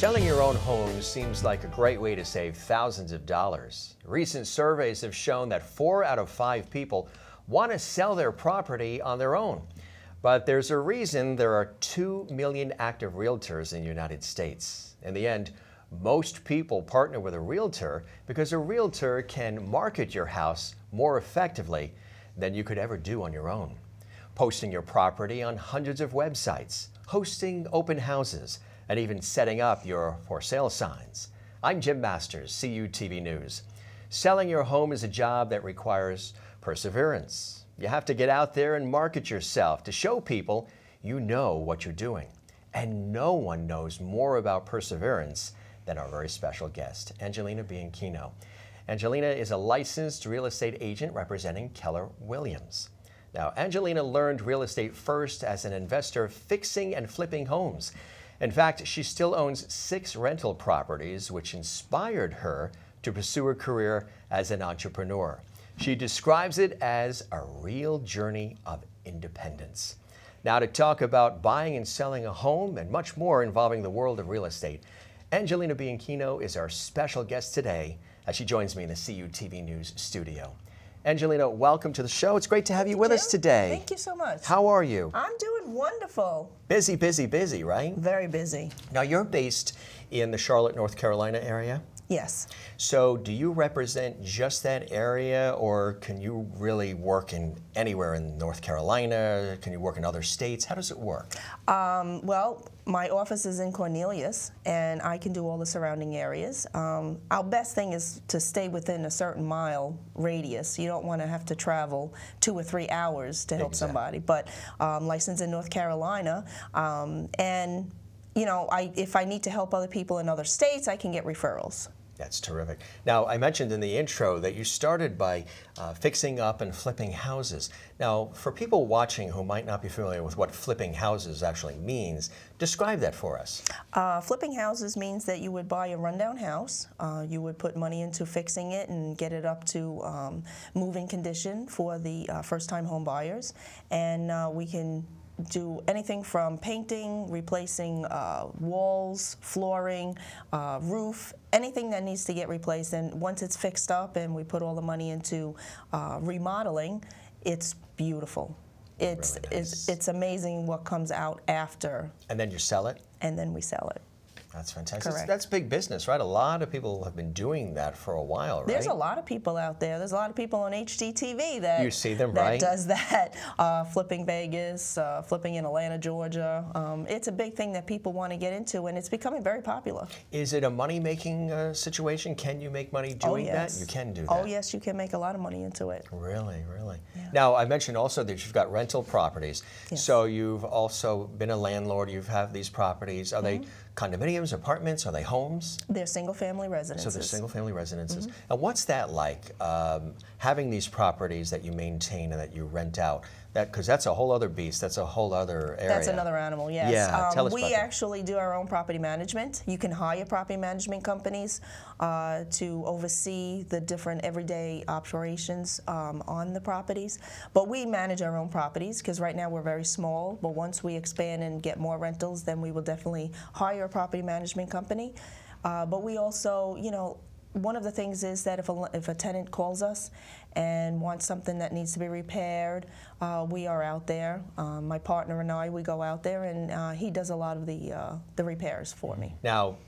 Selling your own home seems like a great way to save thousands of dollars. Recent surveys have shown that 4 out of 5 people want to sell their property on their own. But there's a reason there are 2 million active realtors in the United States. In the end, most people partner with a realtor because a realtor can market your house more effectively than you could ever do on your own. Posting your property on hundreds of websites, hosting open houses, and even setting up your for sale signs. I'm Jim Masters, CUTV News. Selling your home is a job that requires perseverance. You have to get out there and market yourself to show people you know what you're doing. And no one knows more about perseverance than our very special guest, Angelina Bianchino. Angelina is a licensed real estate agent representing Keller Williams. Now, Angelina learned real estate first as an investor fixing and flipping homes. In fact, she still owns 6 rental properties, which inspired her to pursue a career as an entrepreneur. She describes it as a real journey of independence. Now, to talk about buying and selling a home and much more involving the world of real estate, Angelina Bianchino is our special guest today as she joins me in the CUTV News studio. Angelina, welcome to the show. It's great to have you with us today. Thank you so much. How are you? I'm doing wonderful. Busy, busy, busy, right? Very busy. Now, you're based in the Charlotte, North Carolina area? Yes. So do you represent just that area, or can you really work in anywhere in North Carolina? Can you work in other states? How does it work? Well, my office is in Cornelius, and I can do all the surrounding areas. Our best thing is to stay within a certain mile radius. You don't want to have to travel 2 or 3 hours to help somebody. But licensed in North Carolina, and you know, if I need to help other people in other states, I can get referrals. That's terrific. Now, I mentioned in the intro that you started by fixing up and flipping houses. Now, for people watching who might not be familiar with what flipping houses actually means, describe that for us. Flipping houses means that you would buy a rundown house. You would put money into fixing it and get it up to move-in condition for the first-time home buyers. And we can do anything from painting, replacing walls, flooring, roof, anything that needs to get replaced. And once it's fixed up and we put all the money into remodeling, it's beautiful. It's, really nice. it's amazing what comes out after. And then you sell it? And then we sell it. That's fantastic. Correct. That's big business, right? A lot of people have been doing that for a while, right? There's a lot of people out there. There's a lot of people on HGTV that you see them, that right? does that. Flipping Vegas, flipping in Atlanta, Georgia. It's a big thing that people want to get into, and it's becoming very popular. Is it a money-making situation? Can you make money doing that? You can do that. Oh, yes, you can make a lot of money into it. Really, really. Yeah. Now, I mentioned also that you've got rental properties. Yes. So you've also been a landlord. You have these properties. Are they condominiums, apartments? Are they homes? They're single-family residences. So they're single-family residences. And what's that like, having these properties that you maintain and that you rent out? Because that's a whole other beast. That's a whole other area. That's another animal, yes. Yeah, tell us about we that. actually do our own property management. You can hire property management companies to oversee the different everyday operations on the properties. But we manage our own properties because right now we're very small. But once we expand and get more rentals, then we will definitely hire a property management company. But we also, you know, one of the things is that if a tenant calls us and wants something that needs to be repaired, we are out there. My partner and I, we go out there, and he does a lot of the repairs for me. Now,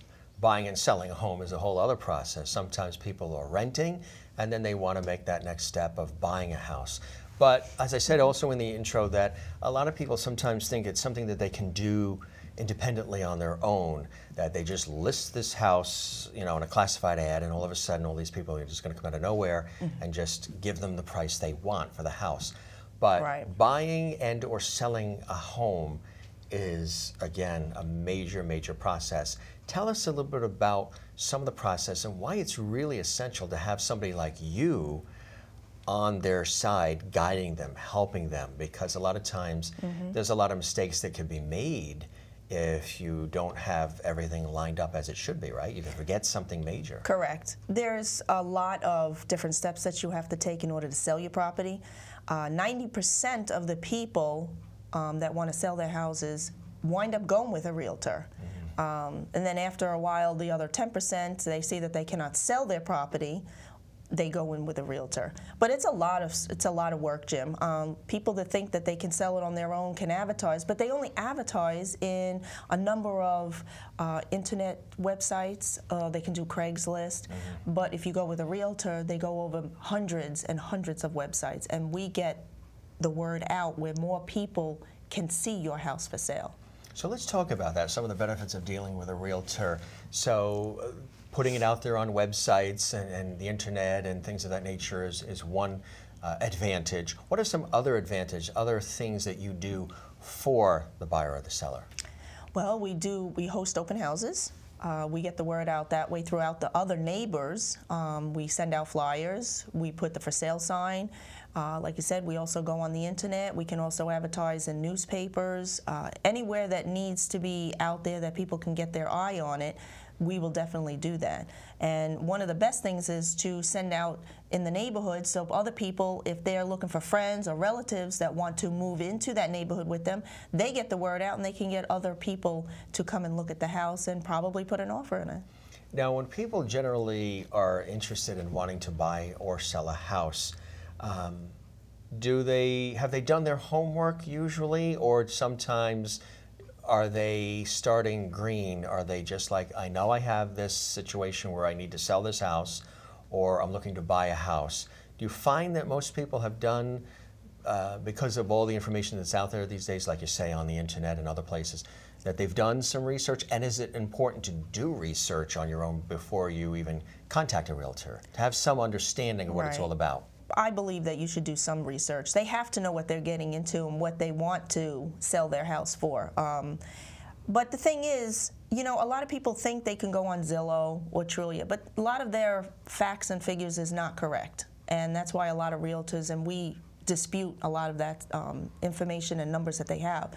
buying and selling a home is a whole other process. Sometimes people are renting, and then they want to make that next step of buying a house. But as I said also in the intro, that a lot of people sometimes think it's something that they can do independently on their own, that they just list this house, you know, in a classified ad, and all of a sudden all these people are just going to come out of nowhere and just give them the price they want for the house. But buying and or selling a home is, again, a major, major process. Tell us a little bit about some of the process and why it's really essential to have somebody like you on their side, guiding them, helping them, because a lot of times there's a lot of mistakes that can be made if you don't have everything lined up as it should be, right? You can forget something major. Correct. There's a lot of different steps that you have to take in order to sell your property. 90% of the people that want to sell their houses wind up going with a realtor. And then after a while, the other 10%, they see that they cannot sell their property, they go in with a realtor. But it's a lot of work, Jim. People that think that they can sell it on their own can advertise, but they only advertise in a number of internet websites. They can do Craigslist. But if you go with a realtor, they go over hundreds and hundreds of websites, and we get the word out where more people can see your house for sale. So let's talk about that, some of the benefits of dealing with a realtor. So putting it out there on websites and the internet and things of that nature is one advantage. What are some other advantages, other things that you do for the buyer or the seller? Well, we host open houses. We get the word out that way throughout the other neighbors. We send out flyers. We put the for sale sign. Like you said, we also go on the internet. We can also advertise in newspapers. Anywhere that needs to be out there that people can get their eye on it, we will definitely do that. And one of the best things is to send out in the neighborhood so other people, if they're looking for friends or relatives that want to move into that neighborhood with them, they get the word out and they can get other people to come and look at the house and probably put an offer in it. Now, when people generally are interested in wanting to buy or sell a house, have they done their homework usually, or sometimes are they starting green? Are they just like, I know I have this situation where I need to sell this house, or I'm looking to buy a house? Do you find that most people have done, because of all the information that's out there these days, like you say, on the internet and other places, that they've done some research? And is it important to do research on your own before you even contact a realtor, to have some understanding of what it's all about? I believe that you should do some research. They have to know what they're getting into and what they want to sell their house for. But the thing is, you know, a lot of people think they can go on Zillow or Trulia, but a lot of their facts and figures is not correct. And that's why a lot of realtors, and we dispute a lot of that information and numbers that they have.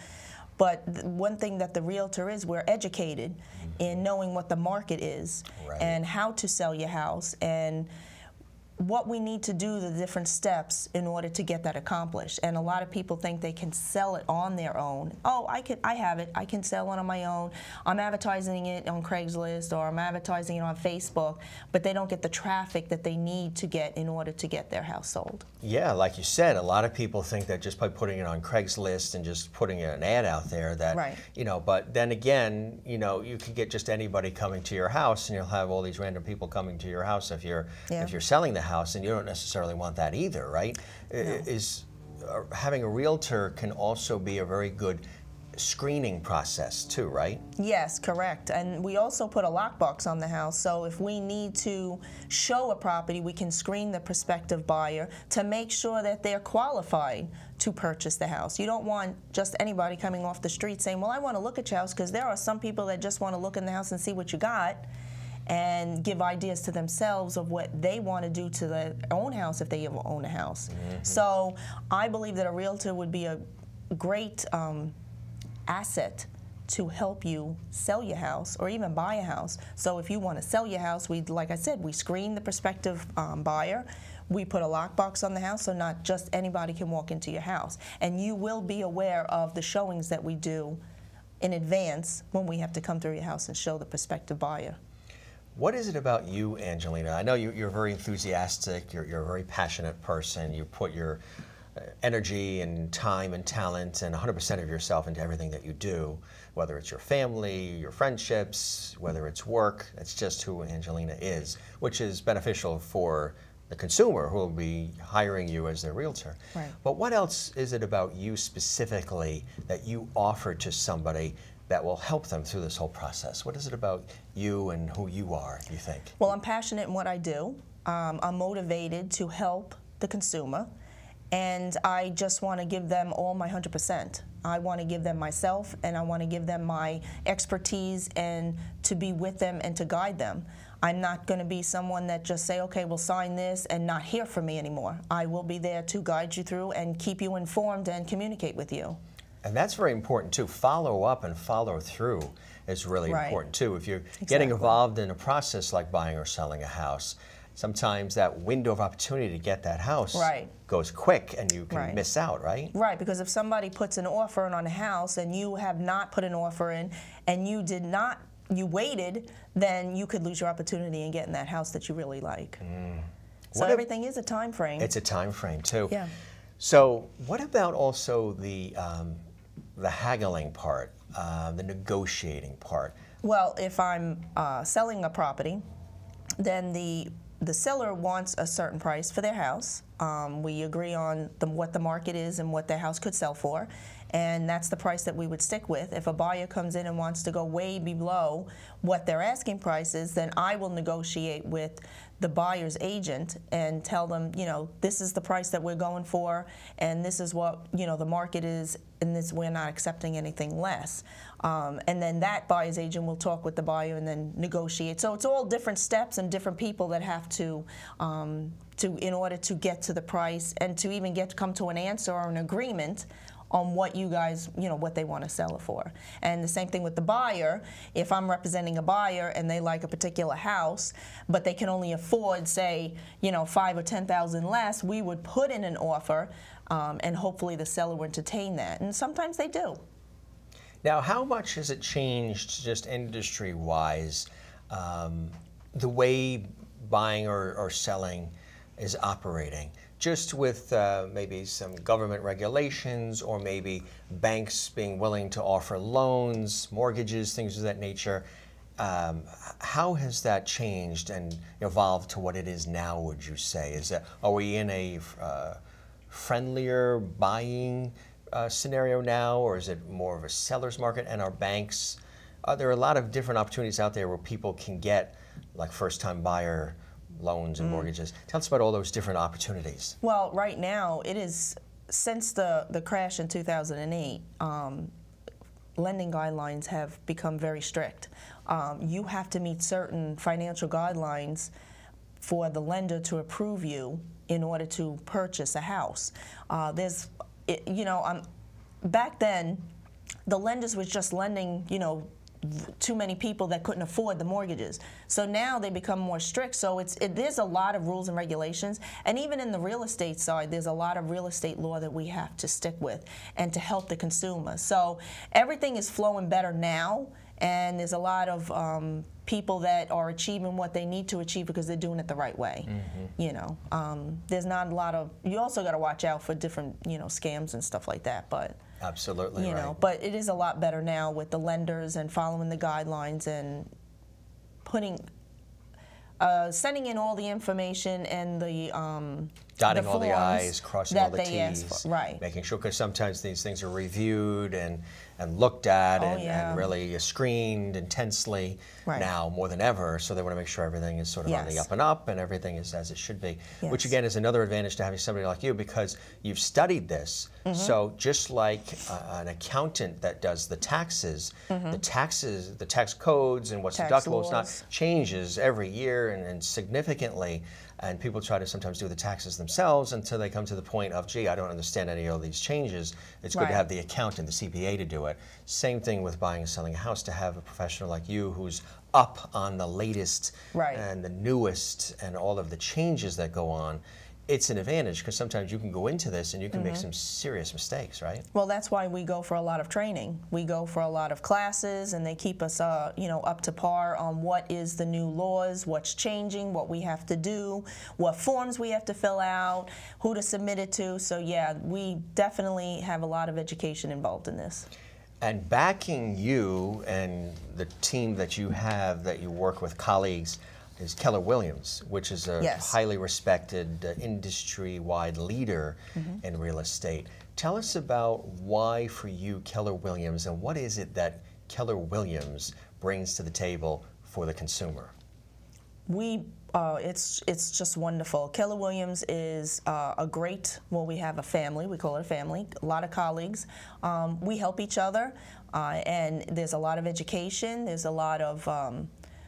But one thing that the realtor is, we're educated in knowing what the market is and how to sell your house and what we need to do, the different steps in order to get that accomplished. And a lot of people think they can sell it on their own. Oh, I have it. I can sell it on my own. I'm advertising it on Craigslist or I'm advertising it on Facebook, but they don't get the traffic that they need to get in order to get their house sold. Yeah, like you said, a lot of people think that just by putting it on Craigslist and just putting an ad out there that, you know, but then again, you know, you could get just anybody coming to your house and you'll have all these random people coming to your house if you're selling the house, and you don't necessarily want that either, right? No. Having a realtor can also be a very good screening process too, right? Yes, correct. And we also put a lockbox on the house, so if we need to show a property, we can screen the prospective buyer to make sure that they're qualified to purchase the house. You don't want just anybody coming off the street saying, well, I want to look at your house, because there are some people that just want to look in the house and see what you got and give ideas to themselves of what they want to do to their own house if they ever own a house. So I believe that a realtor would be a great asset to help you sell your house or even buy a house. So if you want to sell your house, like I said, we screen the prospective buyer. We put a lockbox on the house so not just anybody can walk into your house. And you will be aware of the showings that we do in advance when we have to come through your house and show the prospective buyer. What is it about you, Angelina? I know you're very enthusiastic, you're a very passionate person, you put your energy and time and talent and 100% of yourself into everything that you do, whether it's your family, your friendships, whether it's work. It's just who Angelina is, which is beneficial for the consumer who will be hiring you as their realtor. But what else is it about you specifically that you offer to somebody that will help them through this whole process? What is it about you and who you are, you think? Well, I'm passionate in what I do. I'm motivated to help the consumer, and I just want to give them all my 100%. I want to give them myself, and I want to give them my expertise and to be with them and to guide them. I'm not going to be someone that just say, okay, we'll sign this and not hear from me anymore. I will be there to guide you through and keep you informed and communicate with you. And that's very important too. Follow up and follow through is really important too. If you're getting involved in a process like buying or selling a house, sometimes that window of opportunity to get that house goes quick and you can miss out, right? Right, because if somebody puts an offer in on a house and you have not put an offer in and you did not you waited, then you could lose your opportunity in getting that house that you really like. So everything is a time frame. It's a time frame too. Yeah. So what about also the haggling part, the negotiating part? Well, if I'm selling a property, then the seller wants a certain price for their house. We agree on what the market is and what their house could sell for, and that's the price that we would stick with. If a buyer comes in and wants to go way below what their asking price is, then I will negotiate with the buyer's agent and tell them, you know, this is the price that we're going for, and this is what, you know, the market is, and this, we're not accepting anything less. And then that buyer's agent will talk with the buyer and then negotiate. So it's all different steps and different people that have to in order to get to the price and to even come to an answer or an agreement on what you guys, you know, what they want to sell it for. And the same thing with the buyer. If I'm representing a buyer and they like a particular house, but they can only afford, say, you know, $5,000 or $10,000 less, we would put in an offer, and hopefully the seller will entertain that. And sometimes they do. Now, how much has it changed, just industry-wise, the way buying or selling is operating? Just with maybe some government regulations, or maybe banks being willing to offer loans, mortgages, things of that nature. How has that changed and evolved to what it is now, would you say? Are we in a friendlier buying scenario now, or is it more of a seller's market? And are banks, there are a lot of different opportunities out there where people can get like first-time buyer loans and mortgages. Tell us about all those different opportunities. Well, right now, it is, since the crash in 2008, lending guidelines have become very strict. You have to meet certain financial guidelines for the lender to approve you in order to purchase a house. Back then, the lenders was just lending, you know, too many people that couldn't afford the mortgages. So now they become more strict. So there's a lot of rules and regulations, and even in the real estate side, there's a lot of real estate law that we have to stick with and to help the consumer. So everything is flowing better now, and there's a lot of people that are achieving what they need to achieve because they're doing it the right way. You know, there's not a lot of. You also got to watch out for different, you know, scams and stuff like that, but. Absolutely, you know, but it is a lot better now with the lenders and following the guidelines and sending in all the information and the dotting all the I's, crossing all the T's, right? Making sure, because sometimes these things are reviewed and looked at and really screened intensely now more than ever. So they want to make sure everything is sort of on the up and up and everything is as it should be. Which again is another advantage to having somebody like you, because you've studied this. So just like an accountant that does the taxes, the tax codes and what's deductible, it's not changes every year and significantly. And people try to sometimes do the taxes themselves until they come to the point of, gee, I don't understand any of these changes. It's good to have the accountant, the CPA, to do it. Same thing with buying and selling a house, to have a professional like you who's up on the latest and the newest and all of the changes that go on. It's an advantage, because sometimes you can go into this and you can make some serious mistakes, right? Well, that's why we go for a lot of training. We go for a lot of classes, and they keep us, you know, up to par on what is the new laws, what's changing, what we have to do, what forms we have to fill out, who to submit it to. So yeah, we definitely have a lot of education involved in this. And backing you and the team that you have, that you work with, colleagues, is Keller Williams, which is a highly respected industry-wide leader in real estate. Tell us about why, for you, Keller Williams, and what is it that Keller Williams brings to the table for the consumer? It's just wonderful. Keller Williams is a great, well, we have a family, we call it a family, a lot of colleagues. We help each other, and there's a lot of education, there's a lot of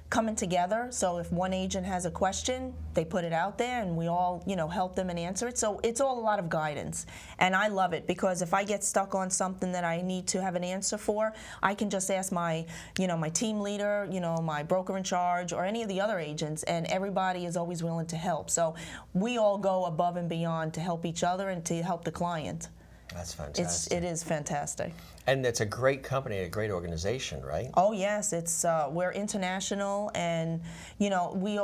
coming together. So if one agent has a question, they put it out there, and we all, you know, help them and answer it. So it's all a lot of guidance, and I love it, because if I get stuck on something that I need to have an answer for, I can just ask my, you know, my team leader, you know, my broker in charge, or any of the other agents, and everybody is always willing to help. So we all go above and beyond to help each other and to help the client. That's fantastic. It is fantastic. And it's a great company, a great organization, right? Oh yes, it's we're international, and you know we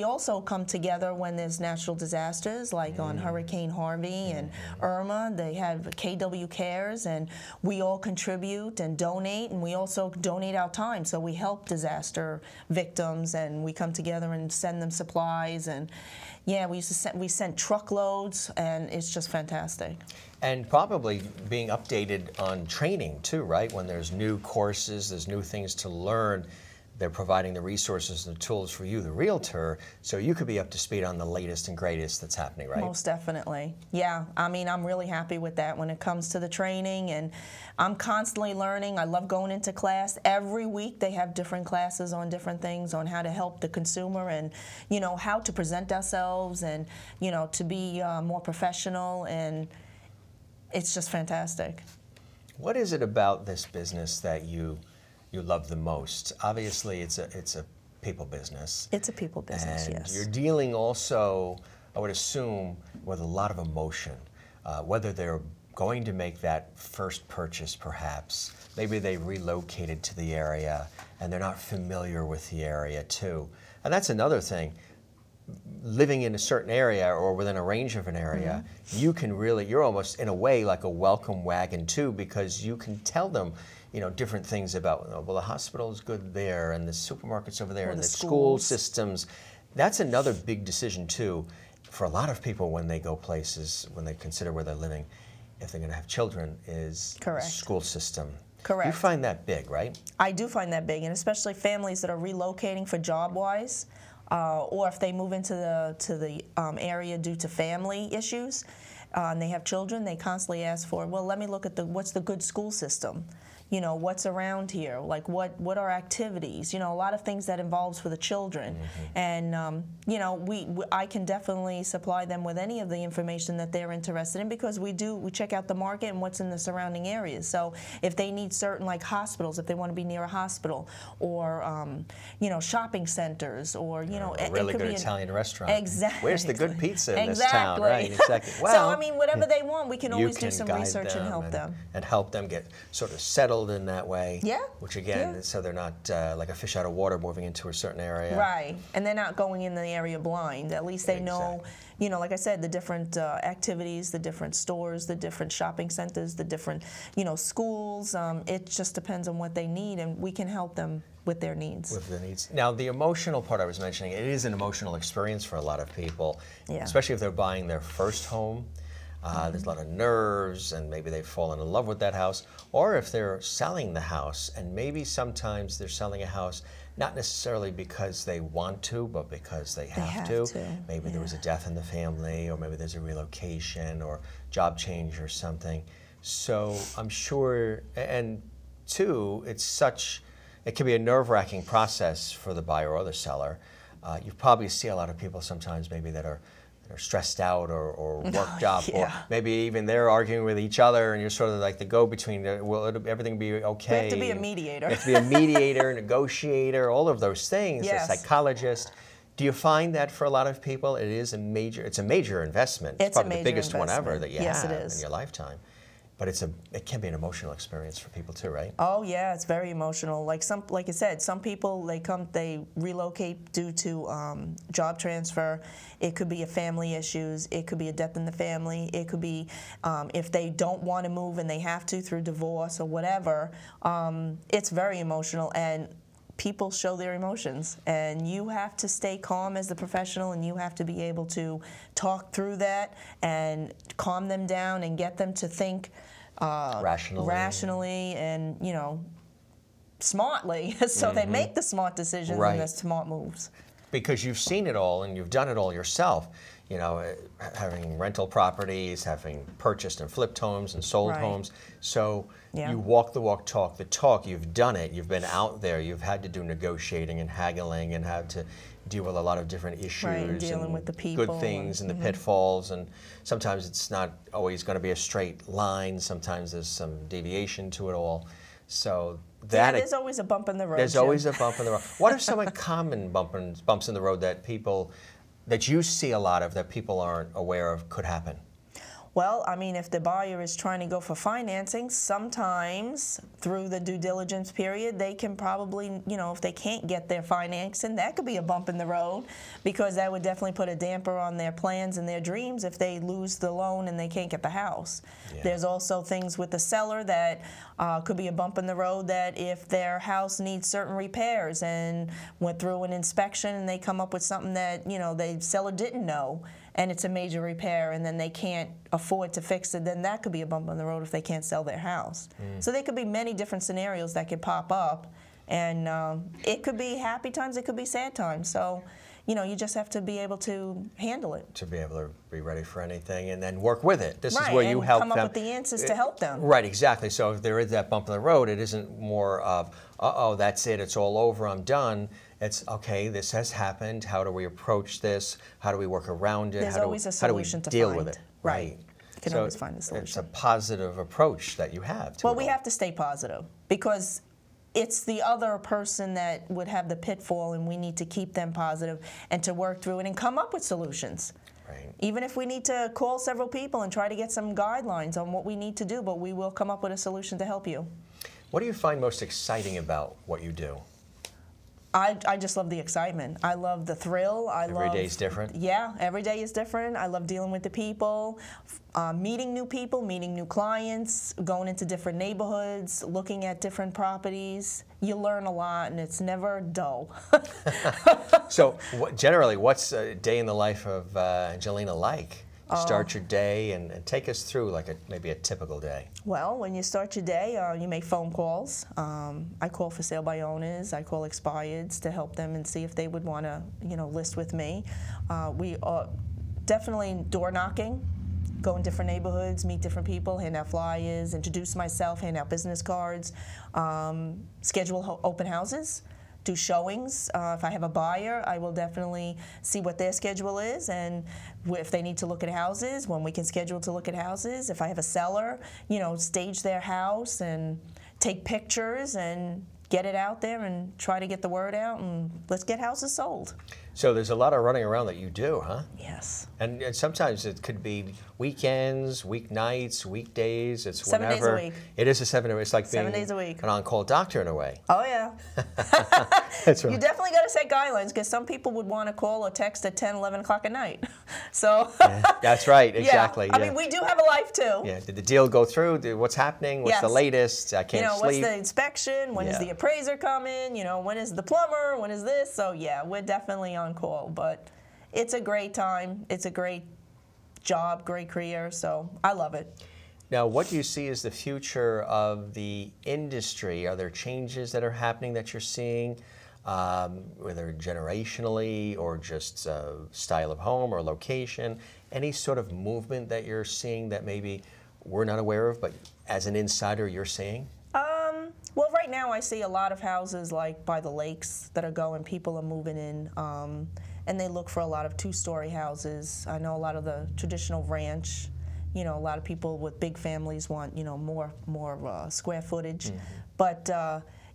also come together when there's natural disasters, like on Hurricane Harvey and Irma. They have KW Cares, and we all contribute and donate, and we also donate our time. So we help disaster victims, and we come together and send them supplies, and yeah, we sent truckloads, and it's just fantastic. And probably being updated on training too, right? When there's new courses, there's new things to learn, they're providing the resources and the tools for you, the realtor, so you could be up to speed on the latest and greatest that's happening, right? Most definitely. Yeah, I mean, I'm really happy with that when it comes to the training, and I'm constantly learning. I love going into class. Every week they have different classes on different things, on how to help the consumer and, you know, how to present ourselves and, you know, to be more professional, and it's just fantastic. What is it about this business that you love the most? Obviously, it's a people business. It's a people business, and yes. You're dealing also, I would assume, with a lot of emotion. Whether they're going to make that first purchase, perhaps. Maybe they relocated to the area and they're not familiar with the area too. And that's another thing. Living in a certain area or within a range of an area, you can really, you're almost in a way like a welcome wagon too, because you can tell them, you know, different things about, well, the hospital is good there and the supermarket's over there or and the school schools. systems. That's another big decision too for a lot of people when they go places, when they consider where they're living, if they're going to have children, is Correct. the school system. Correct. You find that big, right? I do find that big, and especially families that are relocating for job-wise, or if they move into the area due to family issues, and they have children, they constantly ask for, well, let me look at what's the good school system. You know, what's around here, like what are activities, you know, a lot of things that involves for the children. And, you know, I can definitely supply them with any of the information that they're interested in, because we check out the market and what's in the surrounding areas. So if they need certain, like hospitals, if they want to be near a hospital, or, you know, shopping centers, or, you know, a really it could good be Italian restaurant. Exactly. Where's the good pizza in this town, right? Exactly. Well, so, I mean, whatever they want, we can always do some guide research and help them. And help them get sort of settled in that way. Yeah. Which again, so they're not like a fish out of water moving into a certain area. Right. And they're not going in the area blind. At least they know, you know, like I said, the different activities, the different stores, the different shopping centers, the different, you know, schools. It just depends on what they need, and we can help them with their needs. With the needs. Now, the emotional part I was mentioning, it is an emotional experience for a lot of people, especially if they're buying their first home. There's a lot of nerves, and maybe they've fallen in love with that house, or if they're selling the house, and maybe sometimes they're selling a house not necessarily because they want to, but because they have to. Maybe there was a death in the family, or maybe there's a relocation or job change or something. So I'm sure, and two, it can be a nerve-wracking process for the buyer or the seller. You probably see a lot of people sometimes maybe that are stressed out or worked up, or maybe even they're arguing with each other, and you're sort of like the go-between. Will everything be okay? We have to be a mediator. You have to be a mediator, negotiator, all of those things. Yes. A psychologist. Do you find that for a lot of people, it's a major investment? It's probably the biggest one ever that you have in your lifetime. But it can be an emotional experience for people too, right? Oh yeah, it's very emotional. Like I said, some people they relocate due to job transfer. It could be a family issues. It could be a death in the family. It could be if they don't want to move and they have to through divorce or whatever. It's very emotional, and people show their emotions, and you have to stay calm as the professional, and you have to be able to talk through that and calm them down and get them to think rationally and, you know, smartly, so they make the smart decisions and the smart moves. Because you've seen it all and you've done it all yourself. You know, having rental properties, having purchased and flipped homes and sold homes. So you walk the walk, talk the talk. You've done it. You've been out there. You've had to do negotiating and haggling and had to deal with a lot of different issues, dealing with the people, good things and the pitfalls. And sometimes it's not always going to be a straight line. Sometimes there's some deviation to it all. So there's always a bump in the road. There's always a bump in the road. What are some common bumps in the road that you see a lot of that people aren't aware of could happen? Well, I mean, if the buyer is trying to go for financing, sometimes through the due diligence period, they can probably, you know, if they can't get their financing, that could be a bump in the road, because that would definitely put a damper on their plans and their dreams if they lose the loan and they can't get the house. Yeah. There's also things with the seller that could be a bump in the road, that if their house needs certain repairs and went through an inspection and they come up with something that, you know, the seller didn't know, and it's a major repair, and then they can't afford to fix it, then that could be a bump on the road if they can't sell their house. So there could be many different scenarios that could pop up, and it could be happy times, it could be sad times. So, you know, you just have to be able to handle it. To be able to be ready for anything and then work with it. This is where you help them. Come up with the answers to help them. Right, exactly. So if there is that bump in the road, it isn't more of, uh-oh, that's it, it's all over, I'm done. It's, okay, this has happened. How do we approach this? How do we work around it? There's always a solution to find. How do we deal with it? Right. You can always find a solution. It's a positive approach that you have. Well, we have to stay positive, because it's the other person that would have the pitfall, and we need to keep them positive and to work through it and come up with solutions. Right. Even if we need to call several people and try to get some guidelines on what we need to do, but we will come up with a solution to help you. What do you find most exciting about what you do? I just love the excitement. I love the thrill. Every day is different? Yeah, every day is different. I love dealing with the people, meeting new people, meeting new clients, going into different neighborhoods, looking at different properties. You learn a lot, and it's never dull. So generally, what's a day in the life of Angelina like? You start your day, and take us through like maybe a typical day. Well, when you start your day, you make phone calls. I call for sale by owners. I call expireds to help them and see if they would want to, you know, list with me. We are definitely door knocking, go in different neighborhoods, meet different people, hand out flyers, introduce myself, hand out business cards, schedule open houses. Do showings. If I have a buyer, I will definitely see what their schedule is, and if they need to look at houses, when we can schedule to look at houses. If I have a seller, you know, stage their house and take pictures and get it out there and try to get the word out, and let's get houses sold. So there's a lot of running around that you do, huh? Yes. And sometimes it could be weekends, weeknights, weekdays. It's 7 days a week. It is a 7 day. It's like being 7 days a week. An on-call doctor in a way. Oh yeah. That's right. You definitely got to set guidelines, because some people would want to call or text at 10, 11 o'clock at night. So. Yeah, that's right. Exactly. Yeah. I mean, we do have a life too. Yeah. Did the deal go through? What's happening? What's the latest? I can't sleep. What's the inspection? When is the appraiser coming? You know, when is the plumber? When is this? So yeah, we're definitely on call, but it's a great time. It's a great job, great career, so I love it. Now, what do you see as the future of the industry? Are there changes that are happening that you're seeing, whether generationally or just style of home or location? Any sort of movement that you're seeing that maybe we're not aware of, but as an insider you're seeing? Well, right now I see a lot of houses like by the lakes that are going. People are moving in, and they look for a lot of two-story houses. I know a lot of the traditional ranch, you know, a lot of people with big families want, you know, more square footage. Mm-hmm. But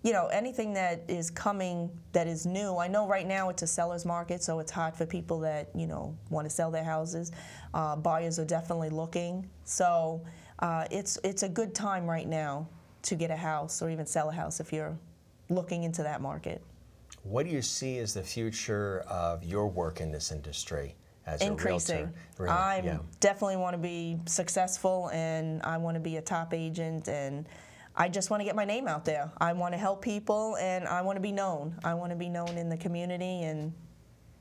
you know, anything that is coming that is new. I know right now it's a seller's market, so it's hard for people that, you know, want to sell their houses. Buyers are definitely looking, so it's a good time right now to get a house or even sell a house if you're looking into that market. What do you see as the future of your work in this industry as a realtor? Increasing. Really? I definitely want to be successful, and I want to be a top agent, and I just want to get my name out there. I want to help people, and I want to be known. I want to be known in the community and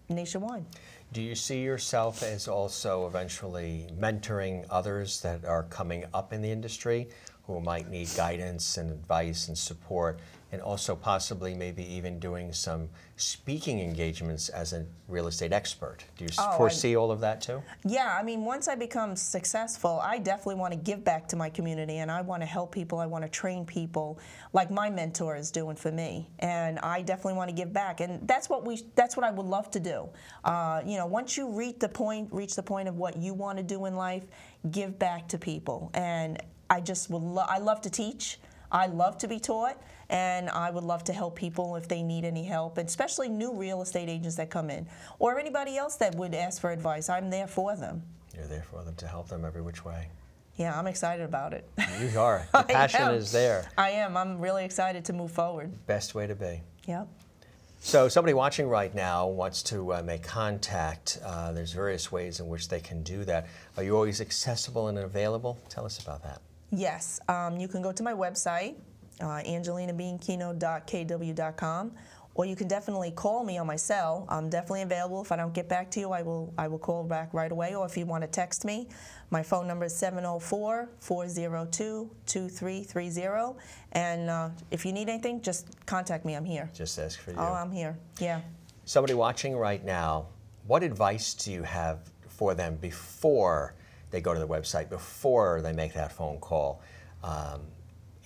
nationwide. Do you see yourself as also eventually mentoring others that are coming up in the industry who might need guidance and advice and support, and also possibly maybe even doing some speaking engagements as a real estate expert? Do you foresee all of that too? Yeah, I mean, once I become successful, I definitely want to give back to my community, and I want to help people. I want to train people like my mentor is doing for me, and I definitely want to give back, and that's what I would love to do. You know, once you reach the point of what you want to do in life, give back to people. And I just I love to teach. I love to be taught, and I would love to help people if they need any help, and especially new real estate agents that come in, or anybody else that would ask for advice. I'm there for them. You're there for them to help them every which way. Yeah, I'm excited about it. You are. The passion is there. I am. I'm really excited to move forward. Best way to be. Yep. So somebody watching right now wants to make contact. There's various ways in which they can do that. Are you always accessible and available? Tell us about that. Yes. You can go to my website, angelinabianchino.kw.com, or you can definitely call me on my cell. I'm definitely available. If I don't get back to you, I will call back right away. Or if you want to text me, my phone number is 704-402-2330. And if you need anything, just contact me. I'm here. Just ask for you. Oh, I'm here. Yeah. Somebody watching right now, what advice do you have for them before they go to the website, before they make that phone call?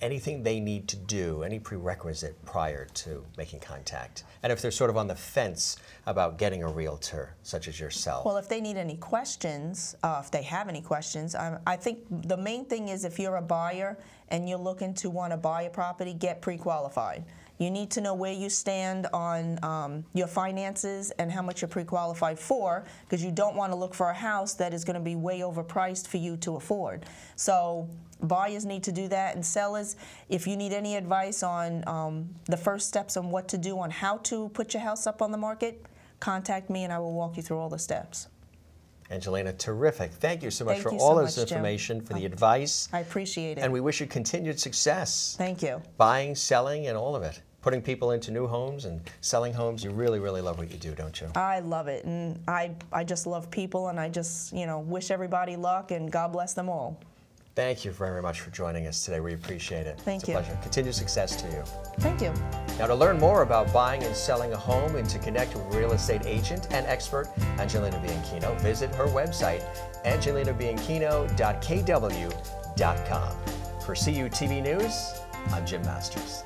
Anything they need to do, any prerequisite prior to making contact? And if they're sort of on the fence about getting a realtor, such as yourself? Well, if they need any questions, if they have any questions, I think the main thing is if you're a buyer and you're looking to want to buy a property, get pre-qualified. You need to know where you stand on your finances and how much you're pre-qualified for, because you don't want to look for a house that is going to be way overpriced for you to afford. So buyers need to do that, and sellers, if you need any advice on the first steps on what to do on how to put your house up on the market, contact me and I will walk you through all the steps. Angelina, terrific. Thank you so much for Thank you all so this much, Jim. information, for the advice. I appreciate it. And we wish you continued success. Thank you. Buying, selling, and all of it. Putting people into new homes and selling homes. You really, really love what you do, don't you? I love it, and I just love people, and I just, wish everybody luck, and God bless them all. Thank you very much for joining us today. We appreciate it. Thank you. It's a pleasure. Continued success to you. Thank you. Now, to learn more about buying and selling a home and to connect with real estate agent and expert Angelina Bianchino, visit her website, angelinabianchino.kw.com. For CUTV News, I'm Jim Masters.